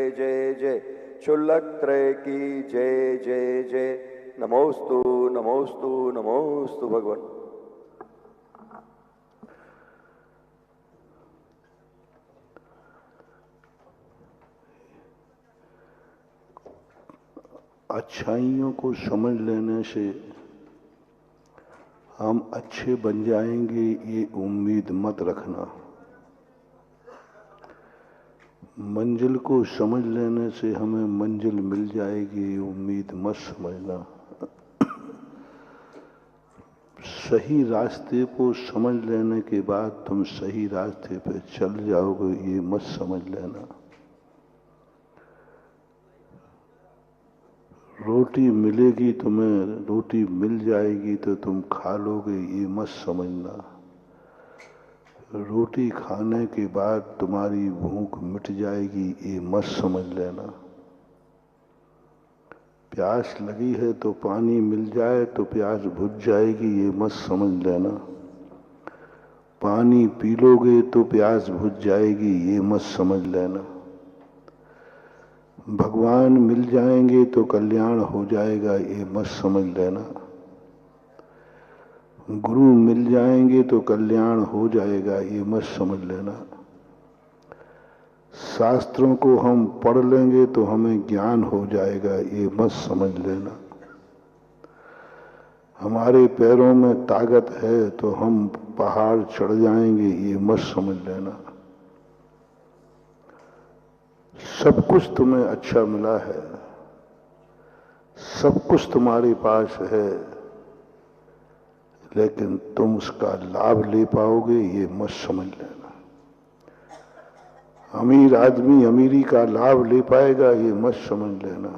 जय जय जय। क्षुल्लकत्रय की जय जय जय। नमोस्तु नमोस्तु नमोस्तु भगवान। अच्छाइयों को समझ लेने से हम अच्छे बन जाएंगे, ये उम्मीद मत रखना। मंजिल को समझ लेने से हमें मंजिल मिल जाएगी, ये उम्मीद मत समझना। सही रास्ते को समझ लेने के बाद तुम सही रास्ते पे चल जाओगे, ये मत समझ लेना। रोटी मिलेगी तुम्हें, रोटी मिल जाएगी तो तुम खा लोगे, ये मत समझना। रोटी खाने के बाद तुम्हारी भूख मिट जाएगी, ये मत समझ लेना। प्यास लगी है तो पानी मिल जाए तो प्यास बुझ जाएगी, ये मत समझ लेना। पानी पी लोगे तो प्यास बुझ जाएगी, ये मत समझ लेना। भगवान मिल जाएंगे तो कल्याण हो जाएगा, ये मत समझ लेना। गुरु मिल जाएंगे तो कल्याण हो जाएगा, ये मत समझ लेना। शास्त्रों को हम पढ़ लेंगे तो हमें ज्ञान हो जाएगा, ये मत समझ लेना। हमारे पैरों में ताकत है तो हम पहाड़ चढ़ जाएंगे, ये मत समझ लेना। सब कुछ तुम्हें अच्छा मिला है, सब कुछ तुम्हारे पास है, लेकिन तुम उसका लाभ ले पाओगे, ये मत समझ लेना। अमीर आदमी अमीरी का लाभ ले पाएगा, ये मत समझ लेना।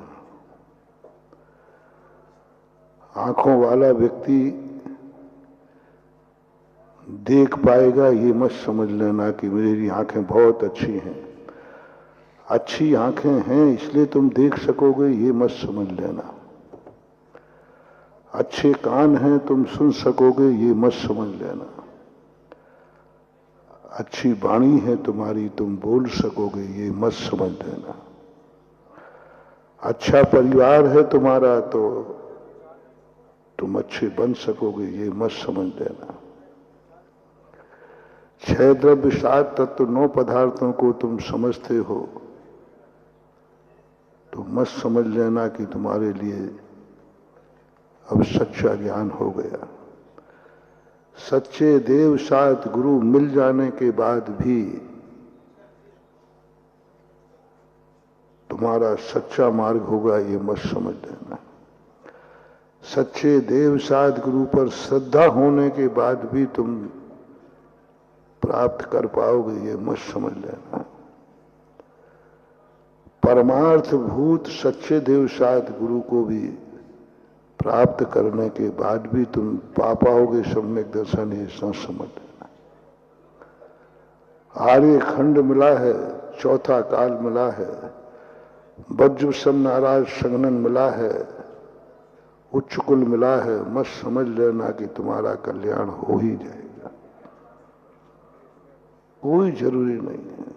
आंखों वाला व्यक्ति देख पाएगा, ये मत समझ लेना कि मेरी आंखें बहुत अच्छी हैं। अच्छी आंखें हैं इसलिए तुम देख सकोगे, ये मत समझ लेना। अच्छे कान हैं तुम सुन सकोगे, ये मत समझ लेना। अच्छी वाणी है तुम्हारी, तुम बोल सकोगे, ये मत समझ लेना। अच्छा परिवार है तुम्हारा तो तुम अच्छे बन सकोगे, ये मत समझ लेना। 6 द्रव्य 7 तत्व 9 पदार्थों को तुम समझते हो तो मत समझ लेना कि तुम्हारे लिए अब सच्चा ज्ञान हो गया। सच्चे देव सात गुरु मिल जाने के बाद भी तुम्हारा सच्चा मार्ग होगा, ये मत समझ लेना। सच्चे देव सात गुरु पर श्रद्धा होने के बाद भी तुम प्राप्त कर पाओगे, ये मत समझ लेना। परमार्थ भूत सच्चे देव सात गुरु को भी प्राप्त करने के बाद भी तुम पा पाओगे सम्यक दर्शन, ये समझ लेना। आर्य खंड मिला है, चौथा काल मिला है, वज्र सम नाराज संगनन मिला है, उच्च कुल मिला है, मत समझ लेना कि तुम्हारा कल्याण हो ही जाएगा। कोई जरूरी नहीं है।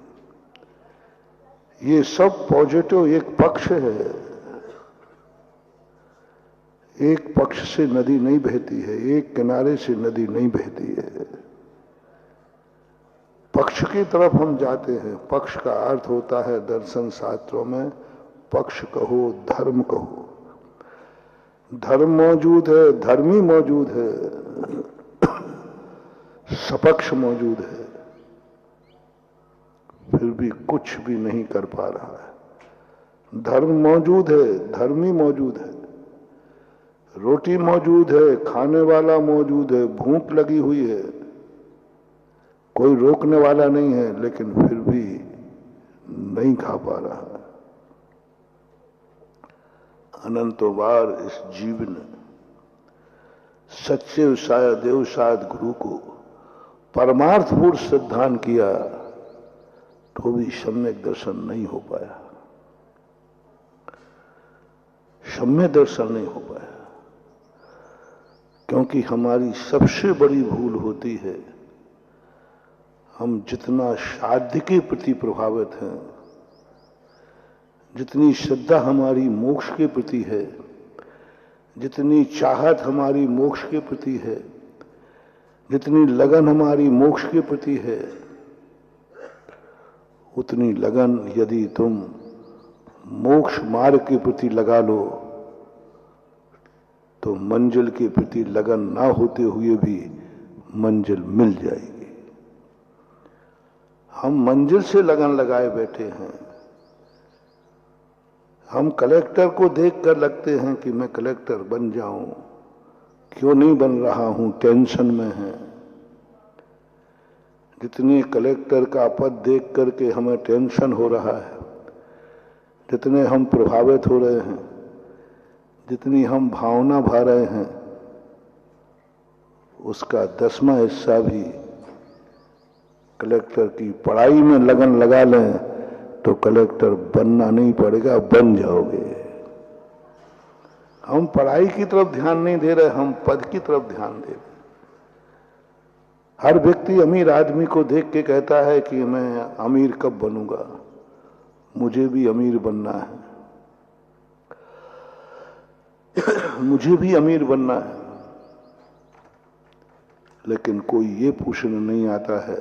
ये सब पॉजिटिव एक पक्ष है, एक पक्ष से नदी नहीं बहती है, एक किनारे से नदी नहीं बहती है। पक्ष की तरफ हम जाते हैं। पक्ष का अर्थ होता है दर्शन शास्त्रों में पक्ष कहो, धर्म कहो। धर्म मौजूद है, धर्मी मौजूद है, सपक्ष मौजूद है, फिर भी कुछ भी नहीं कर पा रहा है। धर्म मौजूद है, धर्मी मौजूद है, रोटी मौजूद है, खाने वाला मौजूद है, भूख लगी हुई है, कोई रोकने वाला नहीं है, लेकिन फिर भी नहीं खा पा रहा है। अनंतों बार इस जीव ने सच्चे साया देव सात गुरु को परमार्थपूर्ण सिद्धांत किया तो भी सम्यक दर्शन नहीं हो पाया, सम्यक दर्शन नहीं हो पाया। क्योंकि हमारी सबसे बड़ी भूल होती है, हम जितना साध्य के प्रति प्रभावित हैं, जितनी श्रद्धा हमारी मोक्ष के प्रति है, जितनी चाहत हमारी मोक्ष के प्रति है, जितनी लगन हमारी मोक्ष के प्रति है, उतनी लगन यदि तुम मोक्ष मार्ग के प्रति लगा लो तो मंजिल के प्रति लगन ना होते हुए भी मंजिल मिल जाएगी। हम मंजिल से लगन लगाए बैठे हैं। हम कलेक्टर को देखकर लगते हैं कि मैं कलेक्टर बन जाऊं, क्यों नहीं बन रहा हूं, टेंशन में है। जितने कलेक्टर का पद देख करके हमें टेंशन हो रहा है, जितने हम प्रभावित हो रहे हैं, जितनी हम भावना भा रहे हैं, उसका 10वां हिस्सा भी कलेक्टर की पढ़ाई में लगन लगा लें तो कलेक्टर बनना नहीं पड़ेगा, बन जाओगे। हम पढ़ाई की तरफ ध्यान नहीं दे रहे, हम पद की तरफ ध्यान दे रहे। हर व्यक्ति अमीर आदमी को देख के कहता है कि मैं अमीर कब बनूंगा, मुझे भी अमीर बनना है, मुझे भी अमीर बनना है। लेकिन कोई ये पूछने नहीं आता है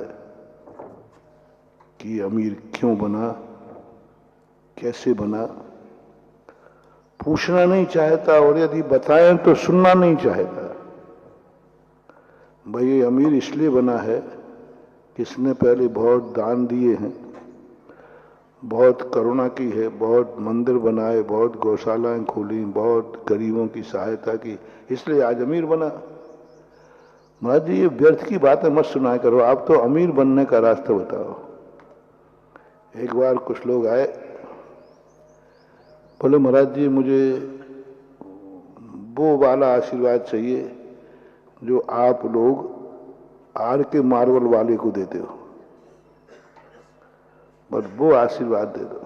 कि अमीर क्यों बना, कैसे बना। पूछना नहीं चाहता, और यदि बताएं तो सुनना नहीं चाहता। भाई ये अमीर इसलिए बना है कि इसने पहले बहुत दान दिए हैं, बहुत करुणा की है, बहुत मंदिर बनाए, बहुत गौशालाएं खोली, बहुत गरीबों की सहायता की, इसलिए आज अमीर बना। महाराज जी ये व्यर्थ की बातें मत सुनाया करो, आप तो अमीर बनने का रास्ता बताओ। एक बार कुछ लोग आए, बोले महाराज जी मुझे वो वाला आशीर्वाद चाहिए जो आप लोग आर के मार्बल वाले को देते हो, बस वो आशीर्वाद दे दो।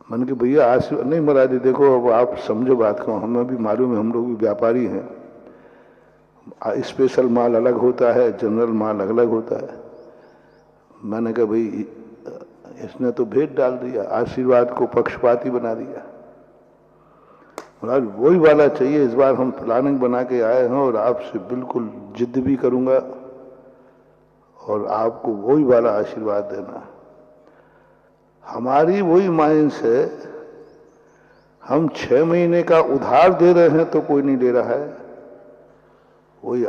मन के भैया आशीर्वाद नहीं महाराज जी, देखो अब आप समझो बात को, हमें भी मालूम है, हम लोग भी व्यापारी हैं। स्पेशल माल अलग होता है, जनरल माल अलग होता है। मैंने कहा भाई इसने तो भेद डाल दिया, आशीर्वाद को पक्षपाती बना दिया। महाराज वही वाला चाहिए, इस बार हम प्लानिंग बना के आए हैं और आपसे बिल्कुल जिद भी करूंगा और आपको वही वाला आशीर्वाद देना। हमारी वही माइंस है, हम 6 महीने का उधार दे रहे हैं तो कोई नहीं ले रहा है, वही